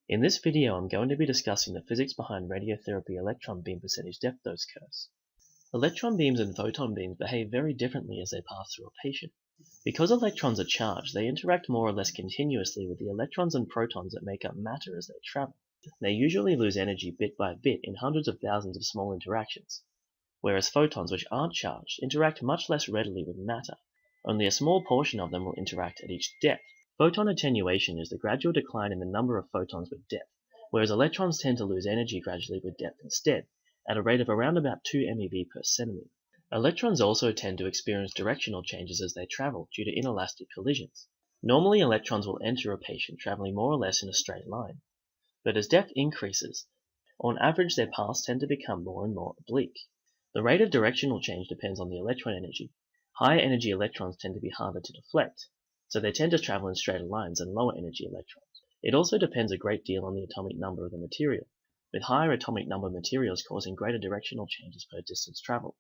In this video, I'm going to be discussing the physics behind radiotherapy electron beam percentage depth dose curves. Electron beams and photon beams behave very differently as they pass through a patient. Because electrons are charged, they interact more or less continuously with the electrons and protons that make up matter as they travel. They usually lose energy bit by bit in hundreds of thousands of small interactions, whereas photons, which aren't charged, interact much less readily with matter. Only a small portion of them will interact at each depth. Photon attenuation is the gradual decline in the number of photons with depth, whereas electrons tend to lose energy gradually with depth instead, at a rate of around about 2 MeV per centimeter. Electrons also tend to experience directional changes as they travel due to inelastic collisions. Normally, electrons will enter a patient traveling more or less in a straight line, but as depth increases, on average their paths tend to become more and more oblique. The rate of directional change depends on the electron energy. Higher energy electrons tend to be harder to deflect, so they tend to travel in straighter lines than lower energy electrons. It also depends a great deal on the atomic number of the material, with higher atomic number materials causing greater directional changes per distance traveled.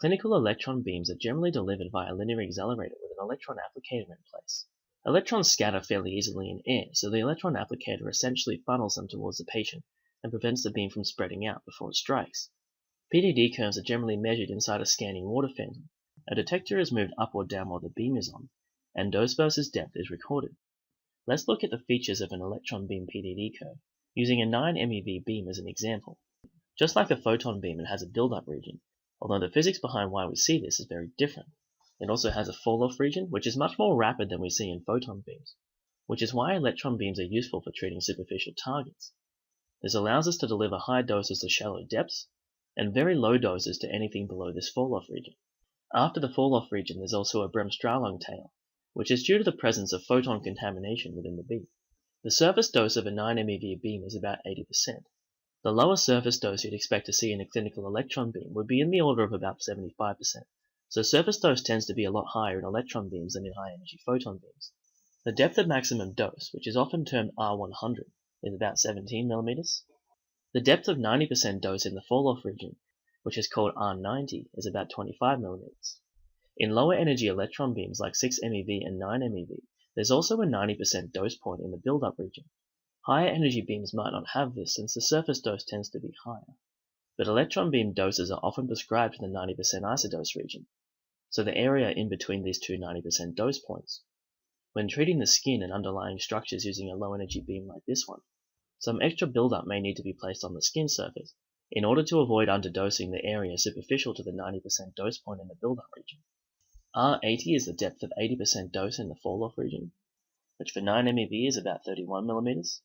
Clinical electron beams are generally delivered via a linear accelerator with an electron applicator in place. Electrons scatter fairly easily in air, so the electron applicator essentially funnels them towards the patient and prevents the beam from spreading out before it strikes. PDD curves are generally measured inside a scanning water phantom. A detector is moved up or down while the beam is on, and dose versus depth is recorded. Let's look at the features of an electron beam PDD curve, using a 9 MeV beam as an example. Just like a photon beam, it has a buildup region, although the physics behind why we see this is very different. It also has a falloff region, which is much more rapid than we see in photon beams, which is why electron beams are useful for treating superficial targets. This allows us to deliver high doses to shallow depths, and very low doses to anything below this falloff region. After the falloff region, there's also a Bremsstrahlung tail, which is due to the presence of photon contamination within the beam. The surface dose of a 9 MeV beam is about 80%. The lower surface dose you'd expect to see in a clinical electron beam would be in the order of about 75%, so surface dose tends to be a lot higher in electron beams than in high-energy photon beams. The depth of maximum dose, which is often termed R100, is about 17 mm. The depth of 90% dose in the falloff region, which is called R90, is about 25 mm. In lower energy electron beams like 6 MeV and 9 MeV, there's also a 90% dose point in the buildup region. Higher energy beams might not have this since the surface dose tends to be higher, but electron beam doses are often prescribed to the 90% isodose region, so the area in between these two 90% dose points. When treating the skin and underlying structures using a low energy beam like this one, some extra buildup may need to be placed on the skin surface in order to avoid underdosing the area superficial to the 90% dose point in the buildup region. R80 is the depth of 80% dose in the falloff region, which for 9 MeV is about 31 mm.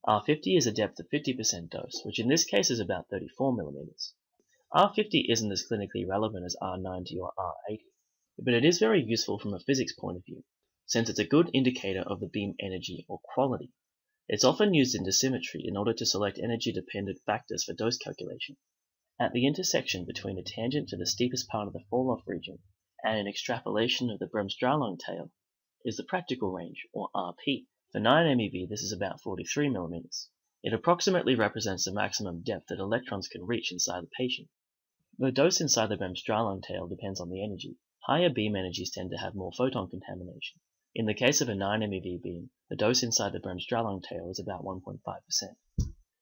R50 is a depth of 50% dose, which in this case is about 34 mm. R50 isn't as clinically relevant as R90 or R80, but it is very useful from a physics point of view, since it's a good indicator of the beam energy or quality. It's often used in dosimetry in order to select energy-dependent factors for dose calculation. At the intersection between a tangent to the steepest part of the falloff region and an extrapolation of the Bremsstrahlung tail is the practical range, or RP. For 9 MeV, this is about 43 mm. It approximately represents the maximum depth that electrons can reach inside the patient. The dose inside the Bremsstrahlung tail depends on the energy. Higher beam energies tend to have more photon contamination. In the case of a 9 MeV beam, the dose inside the Bremsstrahlung tail is about 1.5%.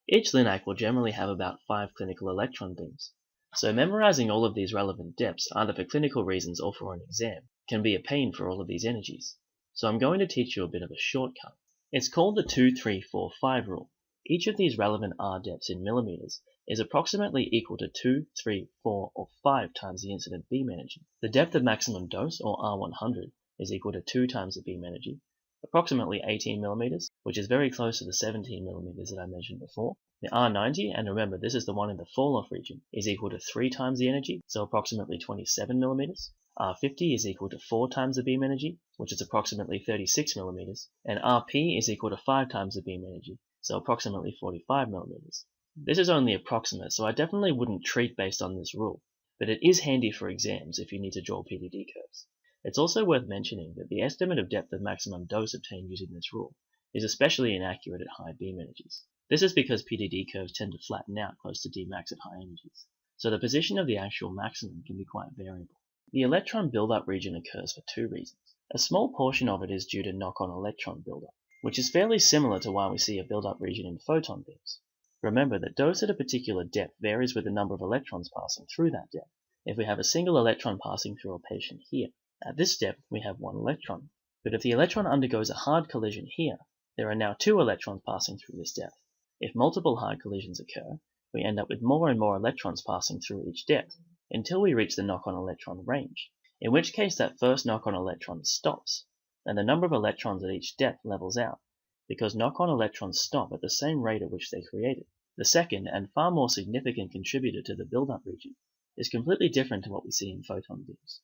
Each LINAC will generally have about 5 clinical electron beams, so memorizing all of these relevant depths, either for clinical reasons or for an exam, can be a pain for all of these energies. So I'm going to teach you a bit of a shortcut. It's called the 2, 3, 4, 5 rule. Each of these relevant R depths in millimeters is approximately equal to 2, 3, 4, or 5 times the incident beam energy. The depth of maximum dose, or R100, is equal to 2 times the beam energy, approximately 18 millimeters, which is very close to the 17 millimeters that I mentioned before. The R90, and remember this is the one in the falloff region, is equal to 3 times the energy, so approximately 27 millimeters. R50 is equal to 4 times the beam energy, which is approximately 36 millimeters, and RP is equal to 5 times the beam energy, so approximately 45 millimeters. This is only approximate, so I definitely wouldn't treat based on this rule, but it is handy for exams if you need to draw PDD curves. It's also worth mentioning that the estimate of depth of maximum dose obtained using this rule is especially inaccurate at high beam energies. This is because PDD curves tend to flatten out close to Dmax at high energies, so the position of the actual maximum can be quite variable. The electron buildup region occurs for two reasons. A small portion of it is due to knock-on electron buildup. which is fairly similar to why we see a build-up region in photon beams. Remember that dose at a particular depth varies with the number of electrons passing through that depth. If we have a single electron passing through a patient here, at this depth we have one electron. But if the electron undergoes a hard collision here, there are now two electrons passing through this depth. If multiple hard collisions occur, we end up with more and more electrons passing through each depth, until we reach the knock-on electron range, in which case that first knock-on electron stops, and the number of electrons at each depth levels out, because knock-on electrons stop at the same rate at which they created. The second, and far more significant contributor to the build-up region, is completely different to what we see in photon beams.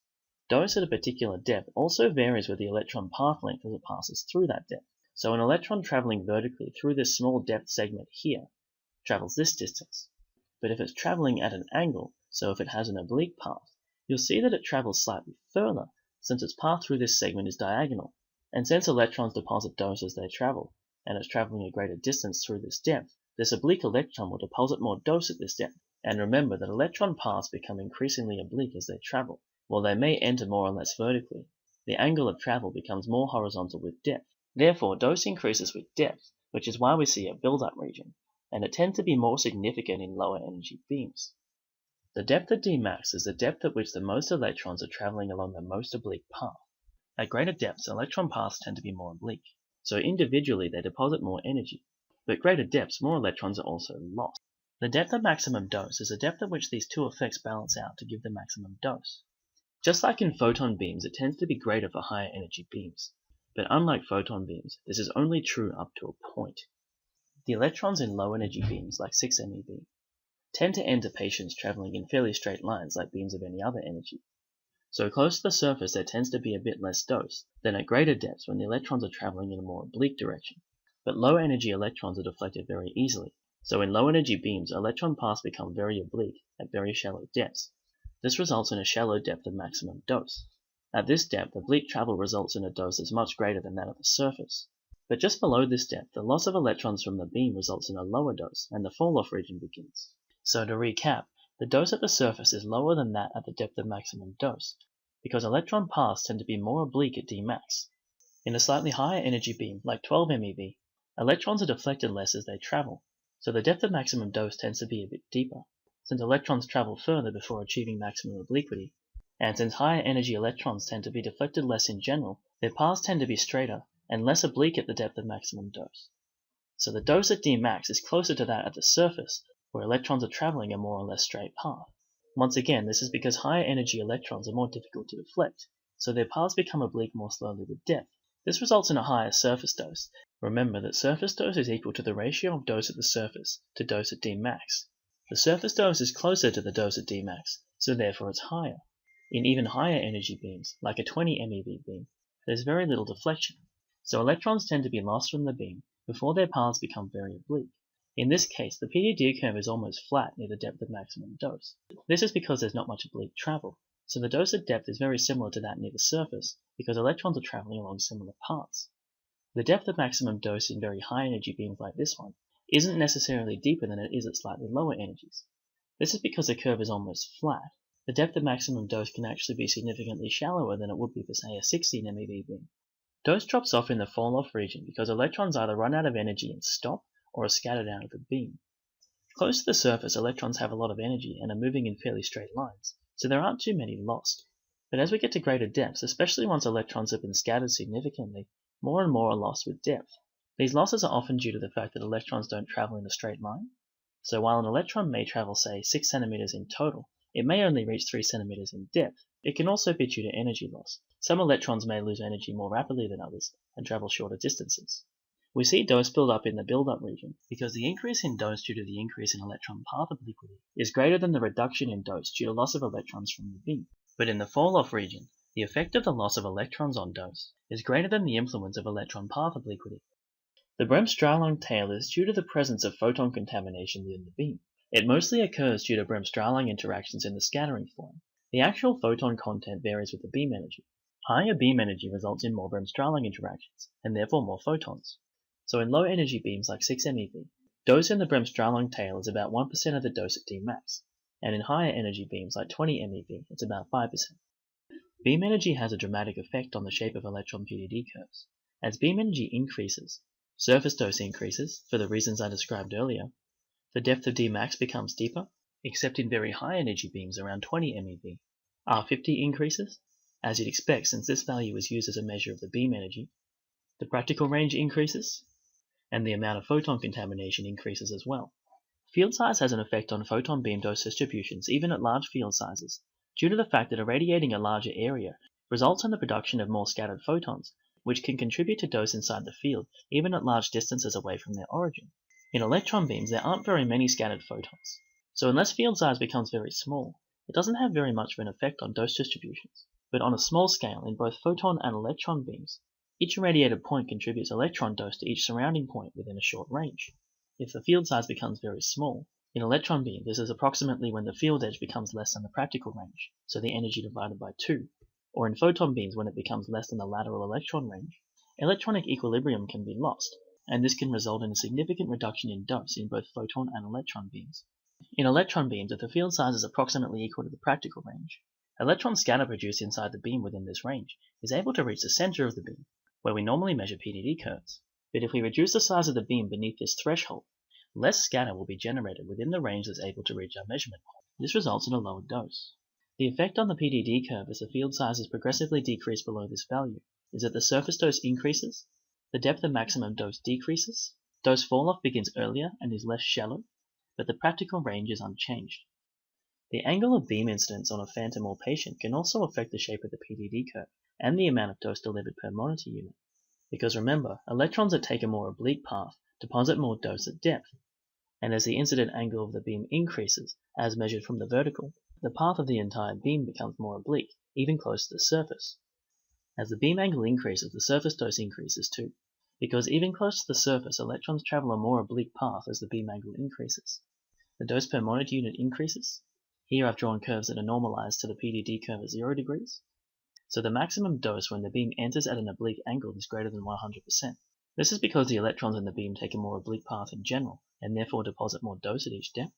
Dose at a particular depth also varies with the electron path length as it passes through that depth. So an electron traveling vertically through this small depth segment here travels this distance. But if it's traveling at an angle, so if it has an oblique path, you'll see that it travels slightly further, since its path through this segment is diagonal. And since electrons deposit dose as they travel, and it's traveling a greater distance through this depth, this oblique electron will deposit more dose at this depth. And remember that electron paths become increasingly oblique as they travel. While they may enter more or less vertically, the angle of travel becomes more horizontal with depth. Therefore, dose increases with depth, which is why we see a build-up region, and it tends to be more significant in lower energy beams. The depth at Dmax is the depth at which the most electrons are traveling along the most oblique path. At greater depths, electron paths tend to be more oblique, so individually they deposit more energy, but at greater depths more electrons are also lost. The depth at maximum dose is the depth at which these two effects balance out to give the maximum dose. Just like in photon beams, it tends to be greater for higher energy beams, but unlike photon beams, this is only true up to a point. The electrons in low energy beams, like 6 MeV, tend to enter patients traveling in fairly straight lines like beams of any other energy. So close to the surface there tends to be a bit less dose than at greater depths when the electrons are traveling in a more oblique direction. But low energy electrons are deflected very easily, so in low energy beams electron paths become very oblique at very shallow depths. This results in a shallow depth of maximum dose. At this depth, oblique travel results in a dose that's much greater than that at the surface. But just below this depth, the loss of electrons from the beam results in a lower dose, and the fall-off region begins. So to recap, the dose at the surface is lower than that at the depth of maximum dose, because electron paths tend to be more oblique at Dmax. In a slightly higher energy beam, like 12 MeV, electrons are deflected less as they travel, so the depth of maximum dose tends to be a bit deeper, since electrons travel further before achieving maximum obliquity. And since higher energy electrons tend to be deflected less in general, their paths tend to be straighter and less oblique at the depth of maximum dose. So the dose at Dmax is closer to that at the surface, where electrons are traveling a more or less straight path. Once again, this is because higher energy electrons are more difficult to deflect, so their paths become oblique more slowly with depth. This results in a higher surface dose. Remember that surface dose is equal to the ratio of dose at the surface to dose at Dmax. The surface dose is closer to the dose at Dmax, so therefore it's higher. In even higher energy beams, like a 20 MeV beam, there's very little deflection, so electrons tend to be lost from the beam before their paths become very oblique. In this case, the PDD curve is almost flat near the depth of maximum dose. This is because there's not much oblique travel, so the dose at depth is very similar to that near the surface because electrons are traveling along similar paths. The depth of maximum dose in very high energy beams like this one isn't necessarily deeper than it is at slightly lower energies. This is because the curve is almost flat. The depth of maximum dose can actually be significantly shallower than it would be for, say, a 16 MeV beam. Dose drops off in the fall-off region because electrons either run out of energy and stop, or are scattered out of the beam. Close to the surface, electrons have a lot of energy and are moving in fairly straight lines, so there aren't too many lost. But as we get to greater depths, especially once electrons have been scattered significantly, more and more are lost with depth. These losses are often due to the fact that electrons don't travel in a straight line. So while an electron may travel, say, 6 centimeters in total, it may only reach 3 centimeters in depth. It can also be due to energy loss. Some electrons may lose energy more rapidly than others and travel shorter distances. We see dose build up in the build-up region because the increase in dose due to the increase in electron path obliquity is greater than the reduction in dose due to loss of electrons from the beam. But in the fall-off region, the effect of the loss of electrons on dose is greater than the influence of electron path obliquity. The Bremsstrahlung tail is due to the presence of photon contamination within the beam. It mostly occurs due to Bremsstrahlung interactions in the scattering form. The actual photon content varies with the beam energy. Higher beam energy results in more Bremsstrahlung interactions, and therefore more photons. So in low energy beams like 6 MeV, dose in the Bremsstrahlung tail is about 1% of the dose at Dmax, and in higher energy beams like 20 MeV, it's about 5%. Beam energy has a dramatic effect on the shape of electron PDD curves. As beam energy increases, Surface dose increases, for the reasons I described earlier. The depth of Dmax becomes deeper, except in very high energy beams around 20 MeV. R50 increases, as you'd expect since this value is used as a measure of the beam energy. The practical range increases, and the amount of photon contamination increases as well. Field size has an effect on photon beam dose distributions even at large field sizes, due to the fact that irradiating a larger area results in the production of more scattered photons, which can contribute to dose inside the field even at large distances away from their origin. In electron beams there aren't very many scattered photons, so unless field size becomes very small, it doesn't have very much of an effect on dose distributions. But on a small scale, in both photon and electron beams, each irradiated point contributes electron dose to each surrounding point within a short range. If the field size becomes very small, in electron beams this is approximately when the field edge becomes less than the practical range, so the energy divided by 2, or in photon beams when it becomes less than the lateral electron range, electronic equilibrium can be lost, and this can result in a significant reduction in dose in both photon and electron beams. In electron beams, if the field size is approximately equal to the practical range, electron scatter produced inside the beam within this range is able to reach the center of the beam, where we normally measure PDD curves. But if we reduce the size of the beam beneath this threshold, less scatter will be generated within the range that's able to reach our measurement point. This results in a lower dose. The effect on the PDD curve as the field sizes progressively decrease below this value is that the surface dose increases, the depth of maximum dose decreases, dose falloff begins earlier and is less shallow, but the practical range is unchanged. The angle of beam incidence on a phantom or patient can also affect the shape of the PDD curve and the amount of dose delivered per monitor unit. Because remember, electrons that take a more oblique path deposit more dose at depth, and as the incident angle of the beam increases, as measured from the vertical, the path of the entire beam becomes more oblique, even close to the surface. As the beam angle increases, the surface dose increases too, because even close to the surface, electrons travel a more oblique path as the beam angle increases. The dose per monitor unit increases. Here I've drawn curves that are normalized to the PDD curve at 0 degrees. So the maximum dose when the beam enters at an oblique angle is greater than 100%. This is because the electrons in the beam take a more oblique path in general, and therefore deposit more dose at each depth.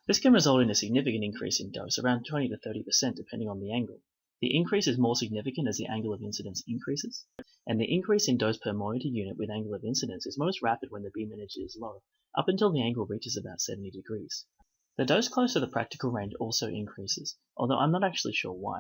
This can result in a significant increase in dose, around 20 to 30% depending on the angle. The increase is more significant as the angle of incidence increases, and the increase in dose per monitor unit with angle of incidence is most rapid when the beam energy is low, up until the angle reaches about 70 degrees. The dose close to the practical range also increases, although I'm not actually sure why.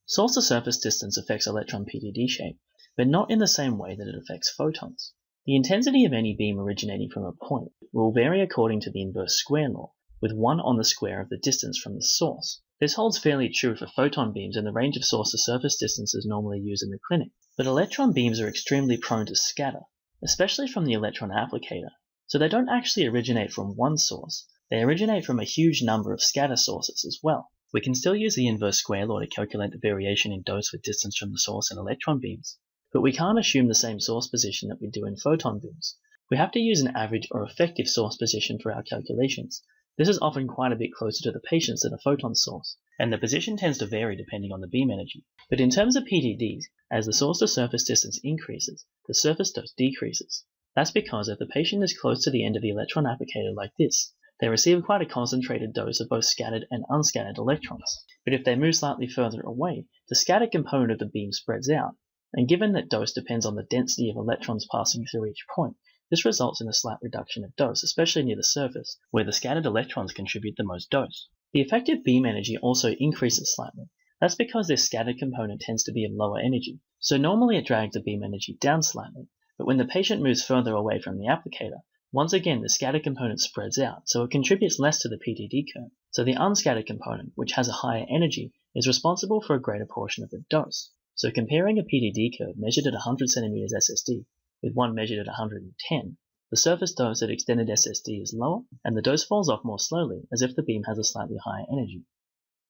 Source to surface distance affects electron PDD shape, but not in the same way that it affects photons. The intensity of any beam originating from a point will vary according to the inverse square law, with 1 on the square of the distance from the source. This holds fairly true for photon beams and the range of source to surface distances normally used in the clinic, but electron beams are extremely prone to scatter, especially from the electron applicator, so they don't actually originate from one source, they originate from a huge number of scatter sources as well. We can still use the inverse square law to calculate the variation in dose with distance from the source in electron beams, but we can't assume the same source position that we do in photon beams. We have to use an average or effective source position for our calculations. This is often quite a bit closer to the patients than a photon source, and the position tends to vary depending on the beam energy. But in terms of PDDs, as the source to surface distance increases, the surface dose decreases. That's because if the patient is close to the end of the electron applicator like this, they receive quite a concentrated dose of both scattered and unscattered electrons. But if they move slightly further away, the scattered component of the beam spreads out, and given that dose depends on the density of electrons passing through each point, this results in a slight reduction of dose, especially near the surface, where the scattered electrons contribute the most dose. The effective beam energy also increases slightly. That's because this scattered component tends to be of lower energy, so normally it drags the beam energy down slightly, but when the patient moves further away from the applicator, once again the scattered component spreads out, so it contributes less to the PDD curve. So the unscattered component, which has a higher energy, is responsible for a greater portion of the dose. So comparing a PDD curve measured at 100 cm SSD with one measured at 110, the surface dose at extended SSD is lower, and the dose falls off more slowly, as if the beam has a slightly higher energy.